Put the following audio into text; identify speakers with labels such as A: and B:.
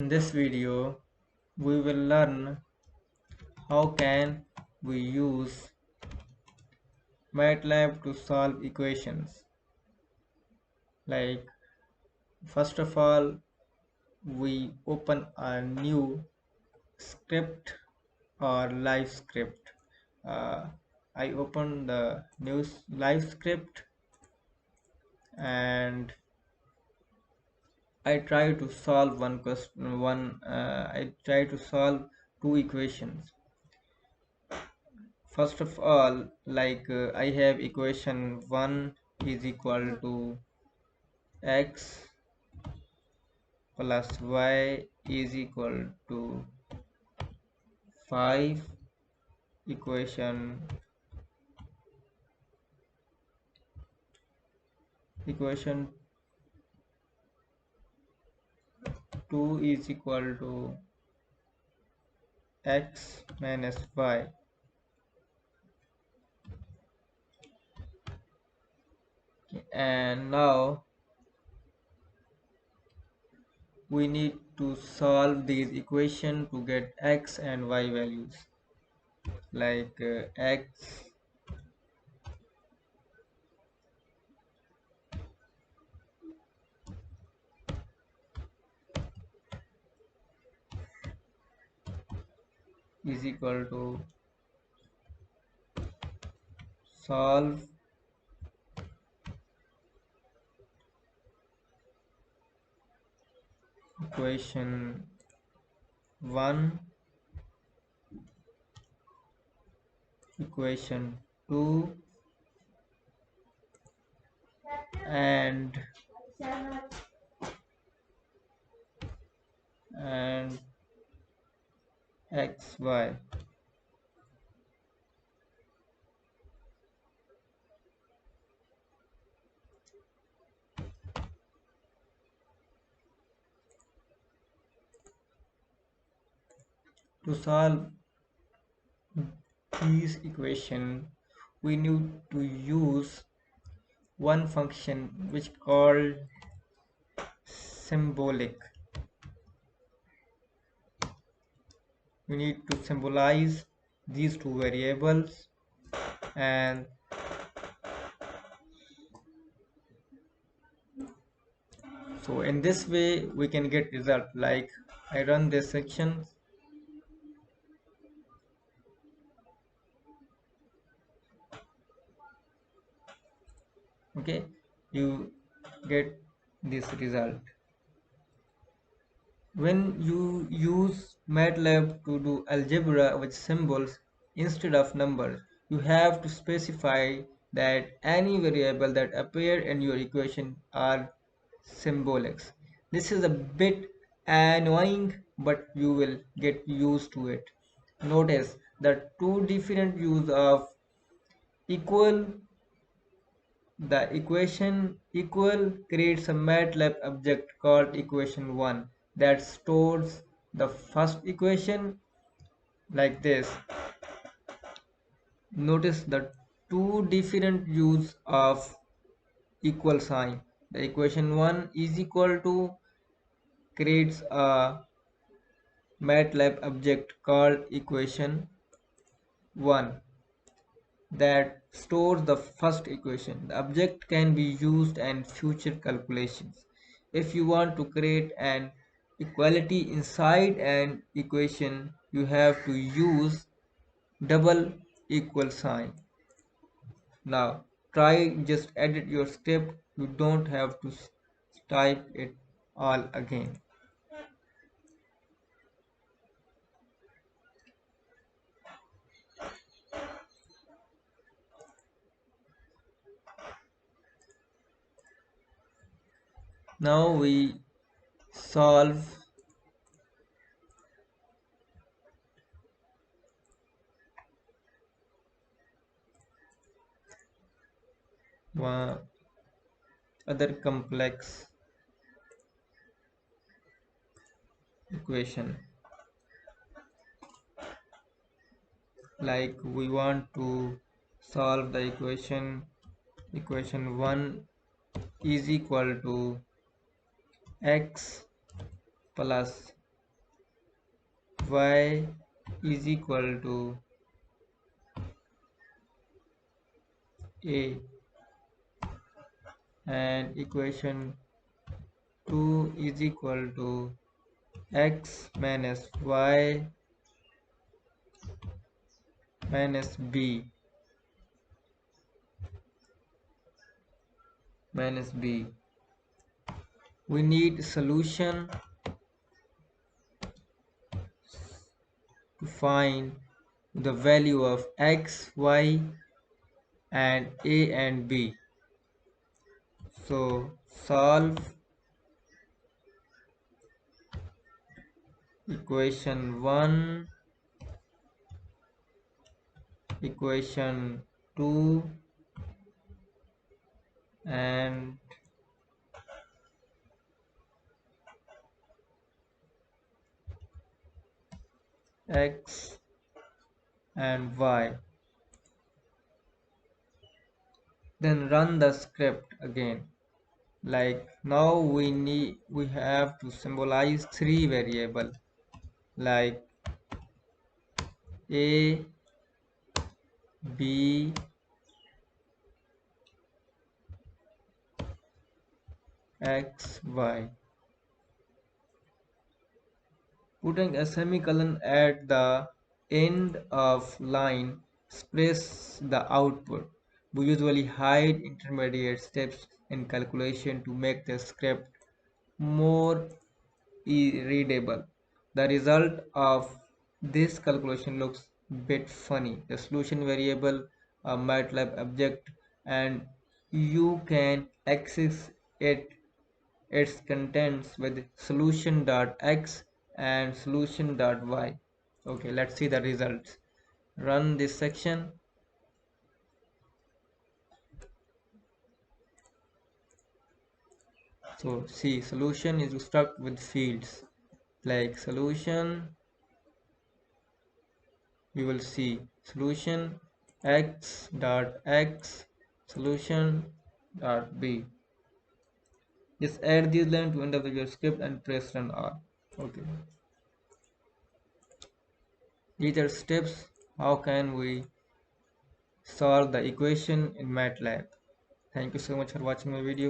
A: In this video, we will learn how can we use MATLAB to solve equations. Like first of all, we open a new script or live script. Uh, I open the new live script and I try to solve one question. I try to solve two equations. First of all, I have equation 1 is equal to x plus y is equal to 5. Equation 2 is equal to x minus y. And now we need to solve these equation to get x and y values. X is equal to solve equation 1, equation 2 and and xy. To solve these equation, we need to use one function which called symbolic. We need to symbolize these two variables, and so in this way we can get result. Like I run this section, okay, you get this result. When you use MATLAB to do algebra with symbols instead of numbers, you have to specify that any variable that appear in your equation are symbolics. This is a bit annoying, but you will get used to it. Notice the two different use of equal. The equation equal creates a MATLAB object called equation 1 that stores the first equation like this. Notice the two different use of equal sign. The equation 1 is equal to creates a MATLAB object called equation 1 that stores the first equation. The object can be used in future calculations. If you want to create an equality inside an equation, you have to use double equal sign. Now try just edit your script. You don't have to type it all again. Now we solve one other complex equation. Like we want to solve the equation 1 is equal to x plus y is equal to a, and equation 2 is equal to x minus y minus b. We need solution to find the value of x, y, and a and b. So solve equation 1, equation 2, and x and y. Then run the script again. Like now we have to symbolize three variable like a, b, x, y. Putting a semicolon at the end of line express the output. We usually hide intermediate steps in calculation to make the script more readable. The result of this calculation looks bit funny. The solution variable, a MATLAB object, and you can access its contents with solution.x and solution.y. Okay, let's see the results. Run this section. So see, solution is stuck with fields like solution. We will see solution x dot x solution dot b. Just add these lines to end of your script and press run R. Okay. These are steps how can we solve the equation in MATLAB. Thank you so much for watching my video.